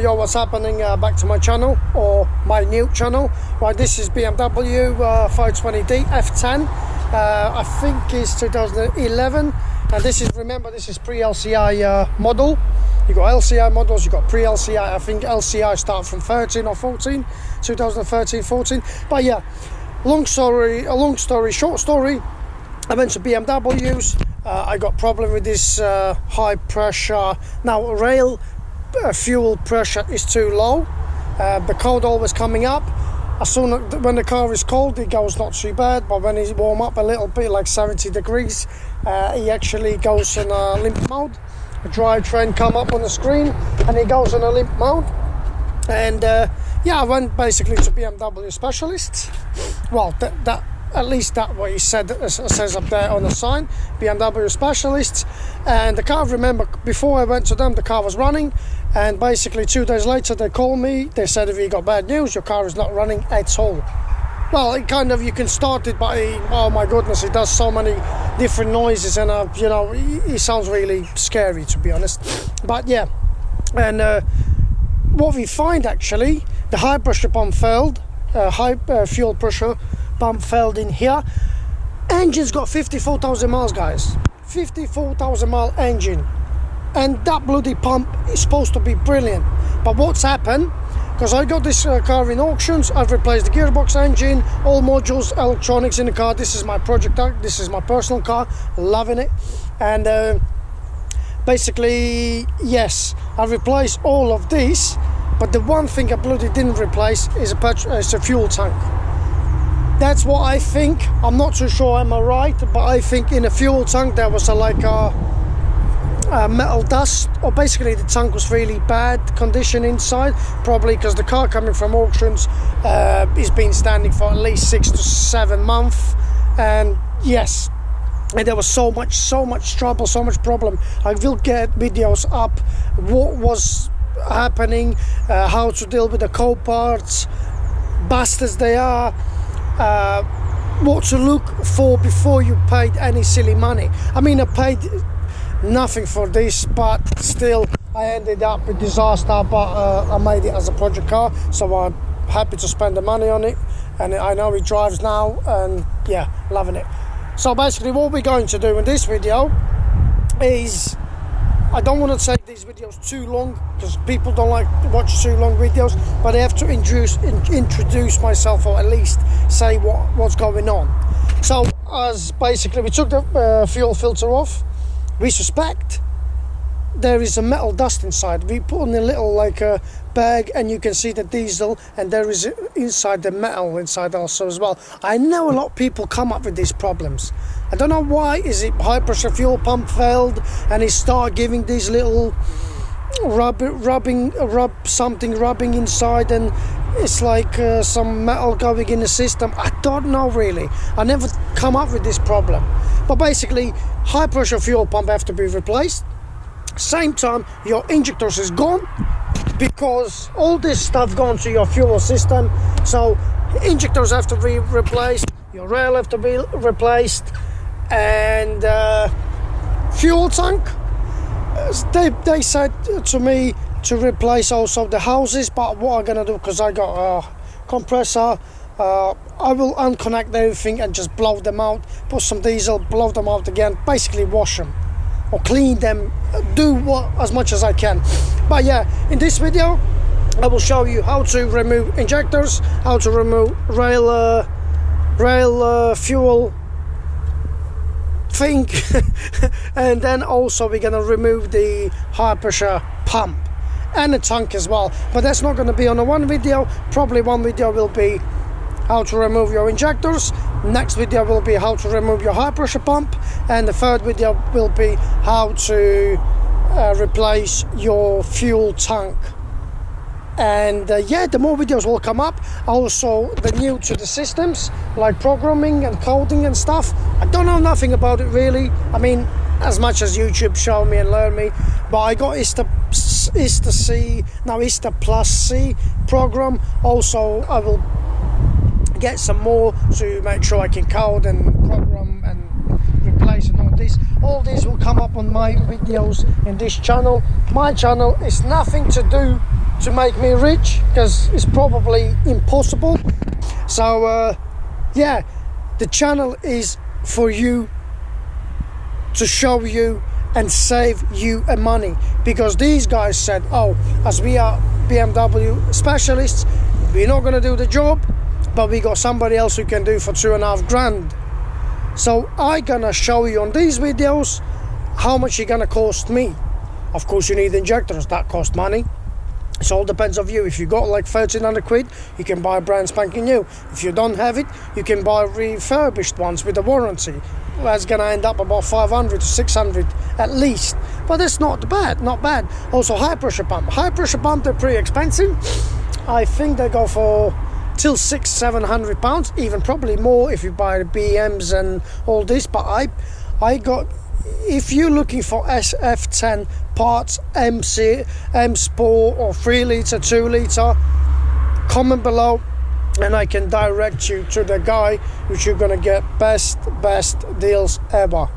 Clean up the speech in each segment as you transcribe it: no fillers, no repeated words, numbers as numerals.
Yo, what's happening? Back to my channel, or my new channel. Right, this is BMW 520D F10. I think it's 2011, and this is, remember, this is pre-LCI model. You got LCI models, you got pre-LCI. I think LCI start from 13 or 14, 2013, 14. But yeah, long story, short story. I went to BMWs. I got problem with this high pressure. Now rail fuel pressure is too low. The cold always coming up. As soon as when the car is cold, it goes not too bad. But when it's warm up a little bit, like 70 degrees, it actually goes in a limp mode. The drivetrain come up on the screen, and it goes in a limp mode. And yeah, I went basically to BMW specialists. Well, that at least that what he said says up there on the sign, BMW specialists. And the car, remember, before I went to them, the car was running, and basically 2 days later they called me. They said, if you got bad news, your car is not running at all. Well, it kind of, you can start it by, oh my goodness, it does so many different noises, and you know, it sounds really scary, to be honest. But yeah, and what we find, actually, the high pressure pump failed, high fuel pressure pump failed in here. Engine's got 54,000 miles, guys. 54,000 mile engine, and that bloody pump is supposed to be brilliant. But what's happened, because I got this car in auctions, I've replaced the gearbox, engine, all modules, electronics in the car. This is my project car, this is my personal car, loving it. And basically, yes, I replaced all of these, but the one thing I bloody didn't replace is a fuel tank. That's what I think. I'm not too sure, am I right? But I think in a fuel tank there was like a metal dust, or basically the tank was really bad condition inside, probably because the car coming from auctions has been standing for at least 6 to 7 months. And yes, and there was so much trouble, so much problem. I will get videos up what was happening, how to deal with the co-parts, bastards they are, what to look for before you paid any silly money. I mean, I paid nothing for this, but still I ended up with disaster. But I made it as a project car, so I'm happy to spend the money on it, and I know it drives now, and yeah, loving it. So basically what we're going to do in this video is, I don't want to take these videos too long, because people don't like to watch too long videos, but I have to introduce myself, or at least say what's going on. So as basically we took the fuel filter off, we suspect there is a metal dust inside. We put in a little like a bag, and you can see the diesel, and there is inside the metal inside also as well. I know a lot of people come up with these problems. I don't know why. Is it high pressure fuel pump failed, and it start giving these little rubbing inside, and it's like some metal going in the system. I don't know really. I never come up with this problem. But basically, high pressure fuel pump have to be replaced. Same time, your injectors is gone, because all this stuff gone to your fuel system. So injectors have to be replaced, your rail have to be replaced, and fuel tank, they said to me to replace also the houses. But what I'm gonna do, because I got a compressor, I will unconnect everything and just blow them out, put some diesel, blow them out again, basically wash them or clean them, do as much as I can. But yeah, in this video I will show you how to remove injectors, how to remove rail fuel thing and then also we're gonna remove the high pressure pump and the tank as well. But that's not going to be on a one video. Probably one video will be how to remove your injectors, next video will be how to remove your high pressure pump, and the third video will be how to replace your fuel tank. And yeah, the more videos will come up. Also the new to the systems, like programming and coding and stuff, I don't know nothing about it really. I mean, as much as YouTube show me and learn me, but I got ISTA Plus C program. Also I will get some more to make sure I can code and program and replace and all these will come up on my videos in this channel. My channel is nothing to do to make me rich, because it's probably impossible. So yeah, the channel is for you, to show you and save you money, because these guys said, oh, as we are BMW specialists, we're not going to do the job, but we got somebody else who can do for 2.5 grand. So I gonna show you on these videos how much it's gonna cost me. Of course, you need injectors, that cost money. It all depends on you. If you got like 1,300 quid, you can buy brand spanking new. If you don't have it, you can buy refurbished ones with a warranty. That's gonna end up about 500 to 600 at least, but that's not bad, not bad. Also, high pressure pump, they're pretty expensive. I think they go for till 600-700 pounds, even probably more if you buy the BMs and all this. But I got, if you're looking for F10 parts, M Sport or 3 litre, 2 litre, comment below and I can direct you to the guy which you're gonna get best deals ever.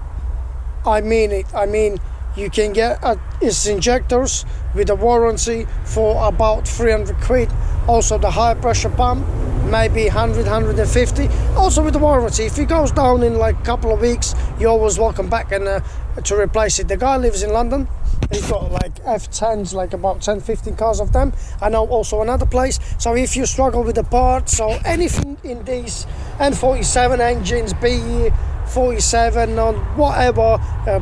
I mean it. I mean, you can get its injectors with a warranty for about 300 quid. Also the high pressure pump, maybe 100-150, also with the warranty. If it goes down in like a couple of weeks, you're always welcome back and to replace it. The guy lives in London. He's got like F10s, like about 10-15 cars of them. I know also another place. So if you struggle with the parts or anything in these N47 engines, B47 or whatever,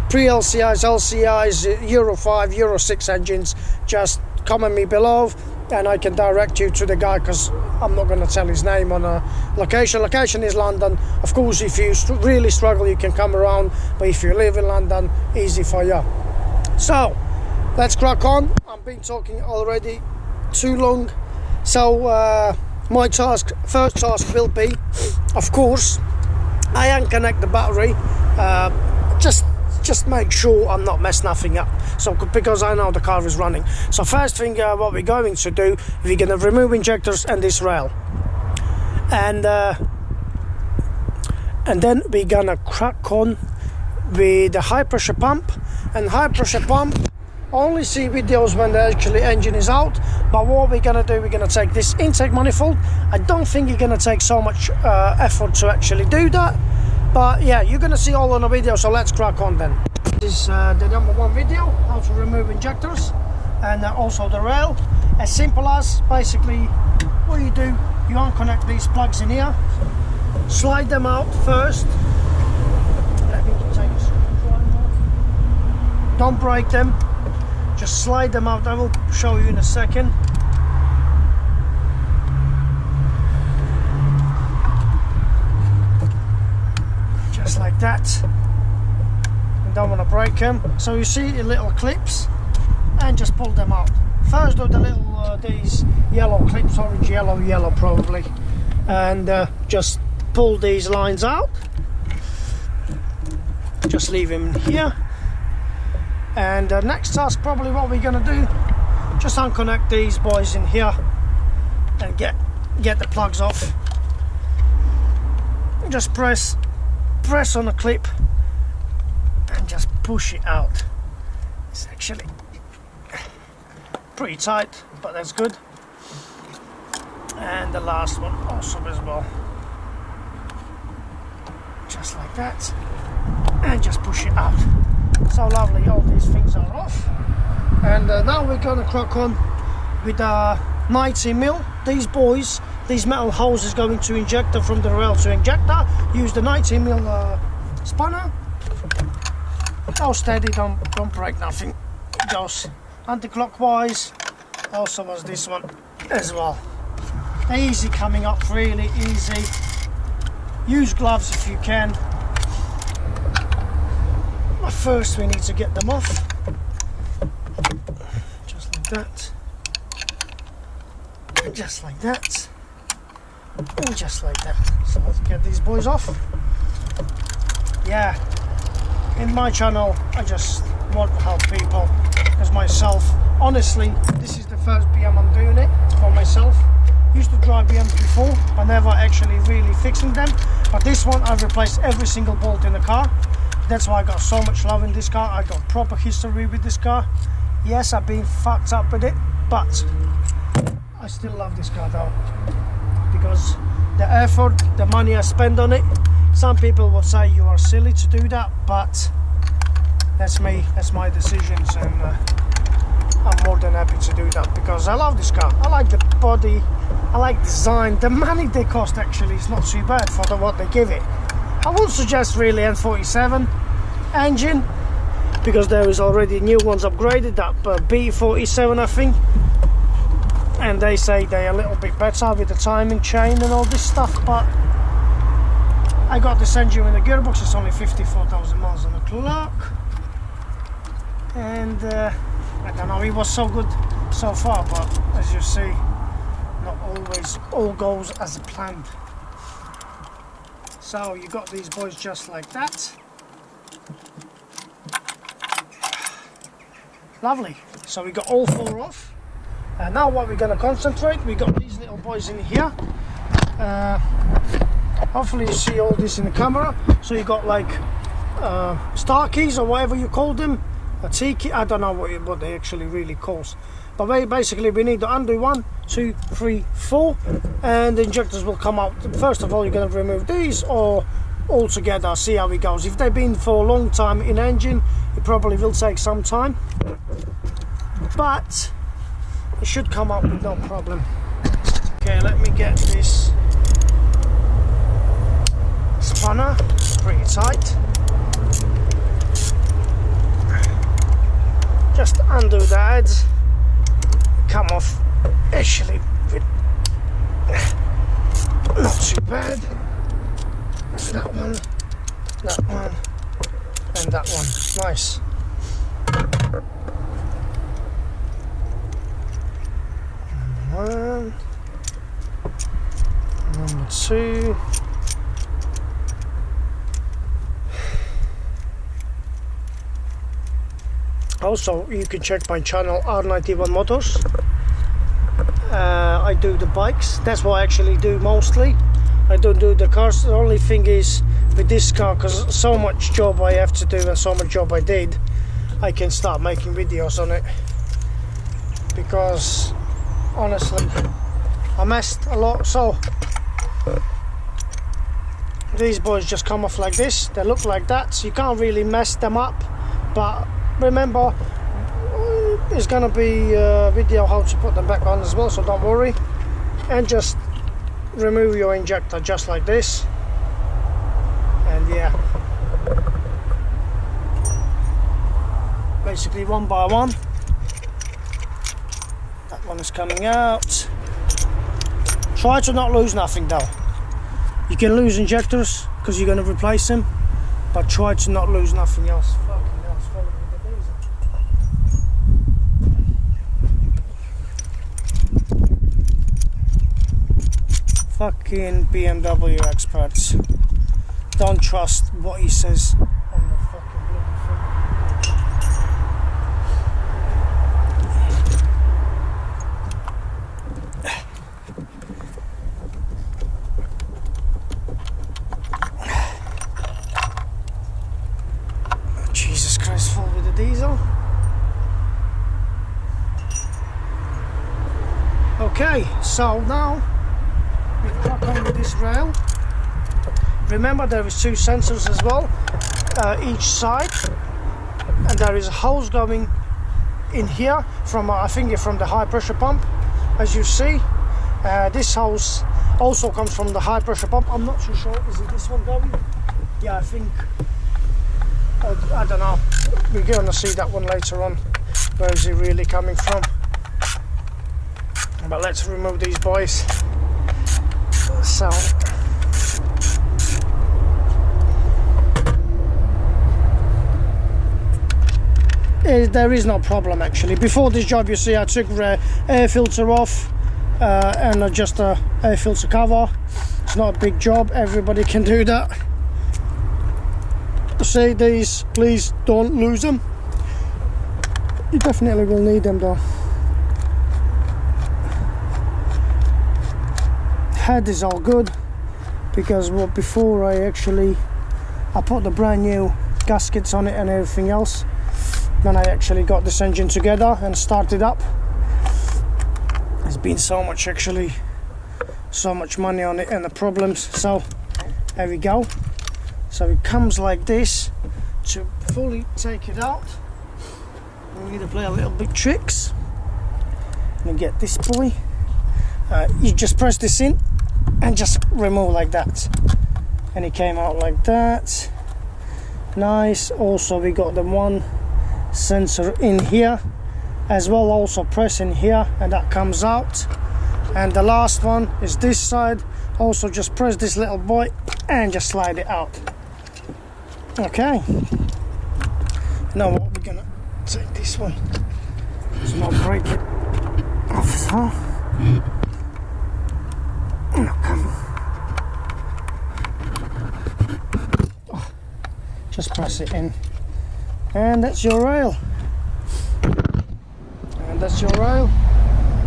pre-LCIs, LCIs, Euro 5, Euro 6 engines, just comment me below and I can direct you to the guy, because I'm not going to tell his name on a location. Location is London. Of course, if you really struggle, you can come around, but if you live in London, easy for you. So let's crack on. I've been talking already too long. So my first task will be, of course, I unconnect the battery, just make sure I'm not mess nothing up, so because I know the car is running. So first thing what we're going to do, we're going to remove injectors and this rail, and then we're gonna crack on with the high pressure pump. And high pressure pump, only see videos when the actually engine is out. But what we're gonna do, we're gonna take this intake manifold. I don't think you're gonna take so much effort to actually do that, but yeah, you're gonna see all on the video. So let's crack on then. This is the #1 video, how to remove injectors and also the rail. As simple as, basically what you do, you unconnect these plugs in here, slide them out first. Let me take a screwdriver. Don't break them, just slide them out. I will show you in a second. Just like that. You don't want to break them. So you see the little clips, and just pull them out. First do the little these yellow clips, orange, yellow probably, and just pull these lines out. Just leave them here. And next task, probably what we're gonna do, just unconnect these boys in here and get the plugs off. Just press on the clip and just push it out. It's actually pretty tight, but that's good. And the last one also as well, just like that, and just push it out. So lovely, all these things are off. And now we're gonna crack on with 90mm. These boys, these metal holes is going to injector, from the rail to injector. Use the 90mm spanner. Go steady, don't break nothing. It goes anti-clockwise. Also was this one as well. Easy coming up, really easy. Use gloves if you can. But first we need to get them off. Just like that. And just like that. And just like that. So let's get these boys off. Yeah, in my channel I just want to help people, because myself, honestly, this is the first BM I'm doing it for myself. Used to drive BMs before, but never actually really fixing them. But this one I've replaced every single bolt in the car. That's why I got so much love in this car. I got proper history with this car. Yes, I've been fucked up with it, but I still love this car though, because the effort, the money I spend on it, some people will say you are silly to do that, but that's me, that's my decisions, and I'm more than happy to do that because I love this car. I like the body, I like design. The money they cost actually is not too bad for what they give it. I would suggest really N47 engine, because there is already new ones upgraded, that B47 I think, and they say they're a little bit better with the timing chain and all this stuff, but I got this engine with the gearbox. It's only 54,000 miles on the clock, and I don't know, it was so good so far, but as you see, not always all goes as planned. So you got these boys just like that. Lovely. So we got all four off. And now what we're going to concentrate, we got these little boys in here. Hopefully you see all this in the camera. So you got like star keys or whatever you call them, a T key, I don't know what they actually really calls. But basically we need to undo 1, 2, 3, 4, and the injectors will come out. First of all, you're going to remove these or all together, see how it goes. If they've been for a long time in engine, it probably will take some time, but it should come up with no problem. Okay, let me get this spanner pretty tight. Just undo the heads, come off actually with not too bad. That one, and that one. Nice. Number 1, number 2. Also, you can check my channel R91 Motors. I do the bikes. That's what I actually do mostly. I don't do the cars. The only thing is with this car, because so much job I have to do and so much job I did, I can start making videos on it, because honestly I messed a lot. So these boys just come off like this, they look like that, so you can't really mess them up. But remember, there's gonna be a video how to put them back on as well, so don't worry. And just remove your injector just like this, and yeah, basically one by one. That one is coming out. Try to not lose nothing though. You can lose injectors because you're going to replace them, but try to not lose nothing else. Fucking hell, it's falling with the diesel. Fucking BMW experts. Don't trust what he says on the fucking bloody thing. Jesus Christ, full with the diesel. Okay, so now we crack on with this rail. Remember, there is 2 sensors as well, each side, and there is a hose going in here from I think from the high pressure pump, as you see. This hose also comes from the high pressure pump. I'm not too sure, is it this one going? Yeah, I think, I don't know, we're going to see that one later on, where is it really coming from. But let's remove these boys. So there is no problem actually. Before this job, you see, I took the air filter off and just a air filter cover. It's not a big job, everybody can do that. See these, please don't lose them. You definitely will need them though. Head is all good, because before I put the brand new gaskets on it and everything else. Then I actually got this engine together and started up. there's been so much money on it and the problems. So there we go. So it comes like this. To fully take it out, we need to play a little bit tricks. You get this boy, you just press this in and just remove like that, and it came out like that. Nice. Also we got the one sensor in here as well, also press in here and that comes out. And the last one is this side, also just press this little boy and just slide it out. Okay, now what we're gonna take this one, let's not break it off, so just press it in, and that's your rail,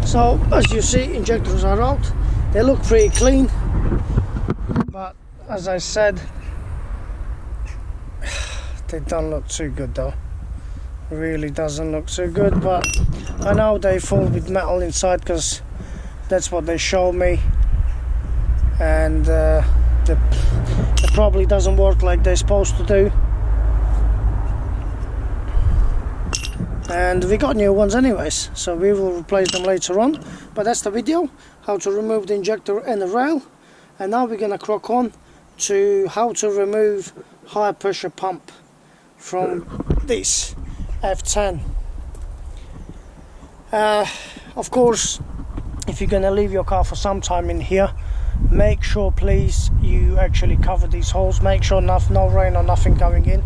So as you see, injectors are out. They look pretty clean, but as I said, they don't look too good though. Really doesn't look too good, but I know they full with metal inside because that's what they show me, and it probably doesn't work like they're supposed to do. And we got new ones anyways, so we will replace them later on. But that's the video, how to remove the injector and the rail. And now we're gonna crack on to how to remove high pressure pump from this F10. Of course, if you're gonna leave your car for some time in here, make sure please you actually cover these holes. Make sure no rain or nothing going in.